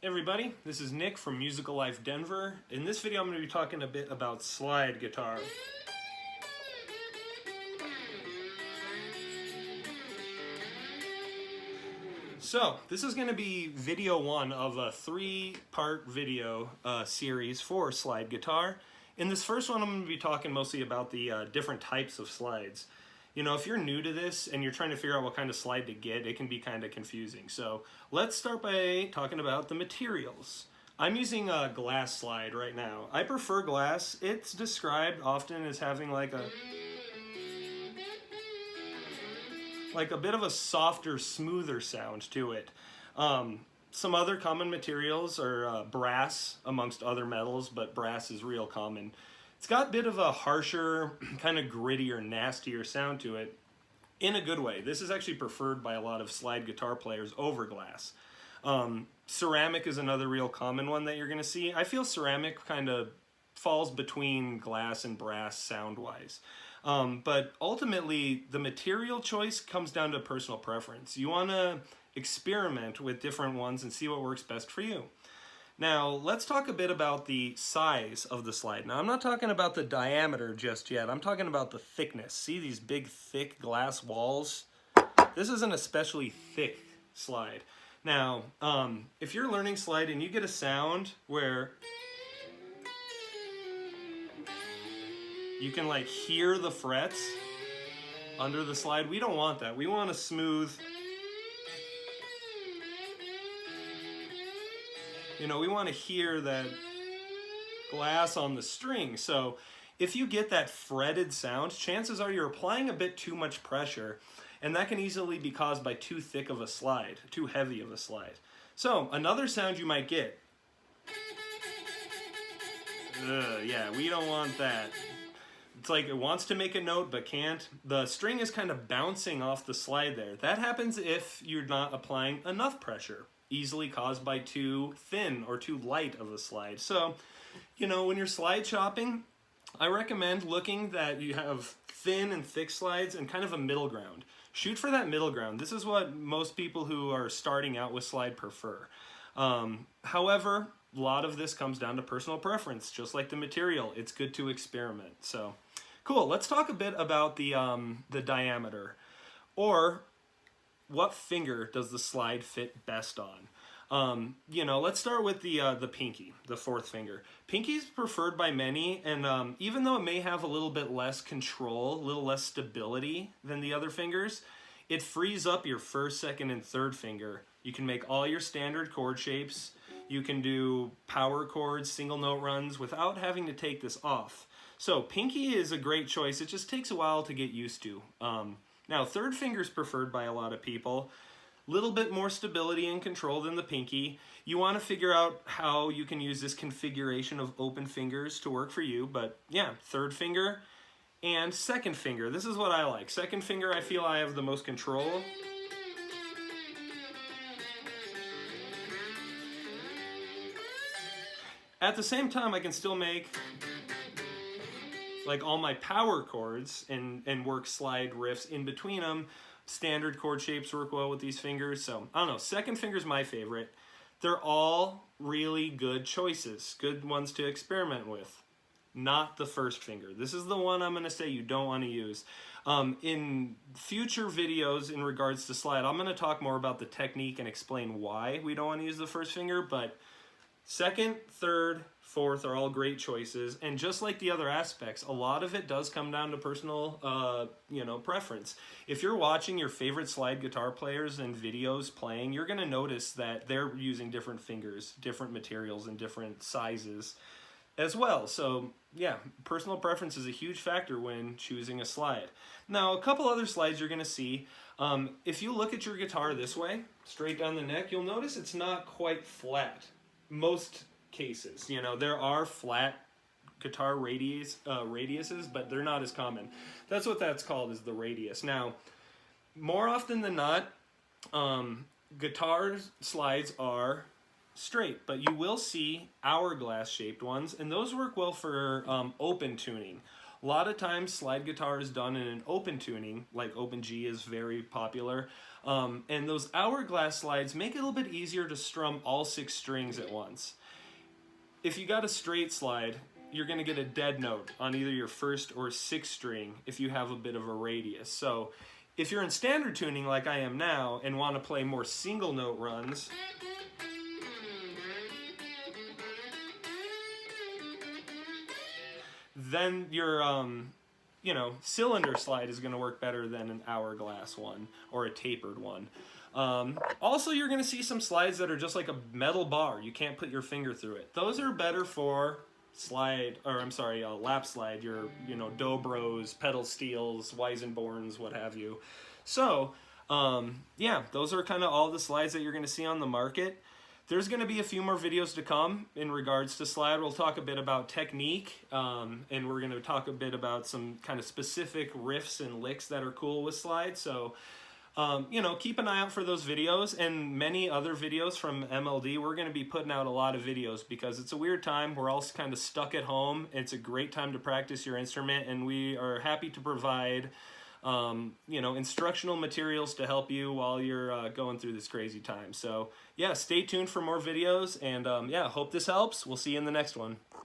Hey everybody, this is Nick from Musical Life Denver. In this video I'm going to be talking a bit about slide guitar. So, this is going to be video one of a three-part video series for slide guitar. In this first one I'm going to be talking mostly about the different types of slides. You know, if you're new to this and you're trying to figure out what kind of slide to get, it can be kind of confusing. So let's start by talking about the materials. I'm using a glass slide right now. I prefer glass. It's described often as having like a bit of a softer, smoother sound to it. Some other common materials are brass, amongst other metals, but brass is real common. It's got a bit of a harsher, kind of grittier, nastier sound to it in a good way. This is actually preferred by a lot of slide guitar players over glass. Ceramic is another real common one that you're going to see. I feel ceramic kind of falls between glass and brass sound-wise. But ultimately, the material choice comes down to personal preference. You want to experiment with different ones and see what works best for you. Now, let's talk a bit about the size of the slide. Now, I'm not talking about the diameter just yet. I'm talking about the thickness. See these big, thick glass walls? This is an especially thick slide. Now, if you're learning slide and you get a sound where you can like hear the frets under the slide, we don't want that. We want a smooth, you know, we want to hear that glass on the string. So if you get that fretted sound, chances are you're applying a bit too much pressure, and that can easily be caused by too thick of a slide, too heavy of a slide. So another sound you might get, yeah, we don't want that. It's like it wants to make a note but can't. The string is kind of bouncing off the slide there. That happens if you're not applying enough pressure, easily caused by too thin or too light of a slide. So, you know, when you're slide shopping, I recommend looking that you have thin and thick slides and kind of a middle ground. Shoot for that middle ground. This is what most people who are starting out with slide prefer. However, a lot of this comes down to personal preference, just like the material. It's good to experiment. So, cool. Let's talk a bit about the diameter, or what finger does the slide fit best on. You know, let's start with the pinky, the fourth finger. Pinky is preferred by many, and even though it may have a little bit less control, a little less stability than the other fingers, it frees up your first, second, and third finger. You can make all your standard chord shapes. You can do power chords, single note runs without having to take this off. So pinky is a great choice. It just takes a while to get used to. Now, third finger is preferred by a lot of people. Little bit more stability and control than the pinky. You want to figure out how you can use this configuration of open fingers to work for you. But yeah, third finger and second finger. This is what I like. Second finger, I feel I have the most control. At the same time, I can still make like all my power chords and work slide riffs in between them. Standard chord shapes work well with these fingers. So, I don't know, second finger's my favorite. They're all really good choices, good ones to experiment with. Not the first finger. This is the one I'm going to say you don't want to use. In future videos in regards to slide, I'm going to talk more about the technique and explain why we don't want to use the first finger, but second, third, fourth are all great choices, and just like the other aspects, a lot of it does come down to personal, preference. If you're watching your favorite slide guitar players and videos playing, you're going to notice that they're using different fingers, different materials, and different sizes as well. So yeah, personal preference is a huge factor when choosing a slide. Now, a couple other slides you're going to see. If you look at your guitar this way, straight down the neck, you'll notice it's not quite flat. Most cases, you know, there are flat guitar radiuses, but they're not as common. That's what that's called, is the radius. Now, more often than not, guitar slides are straight, but you will see hourglass shaped ones, and those work well for open tuning. A lot of times slide guitar is done in an open tuning, like Open G is very popular. And those hourglass slides make it a little bit easier to strum all 6 strings at once. If you got a straight slide, you're going to get a dead note on either your 1st or 6th string if you have a bit of a radius. So if you're in standard tuning like I am now and want to play more single note runs, then your cylinder slide is going to work better than an hourglass one or a tapered one. Also, you're going to see some slides that are just like a metal bar. You can't put your finger through it. Those are better for lap slide, your Dobros, pedal steels, Weissenborns, what have you. So, yeah, those are kind of all the slides that you're going to see on the market. There's going to be a few more videos to come in regards to slide. We'll talk a bit about technique, and we're going to talk a bit about some kind of specific riffs and licks that are cool with slide. So, keep an eye out for those videos and many other videos from MLD. We're going to be putting out a lot of videos because it's a weird time. We're all kind of stuck at home. It's a great time to practice your instrument, and we are happy to provide instructional materials to help you while you're going through this crazy time. So yeah, stay tuned for more videos, and hope this helps. We'll see you in the next one.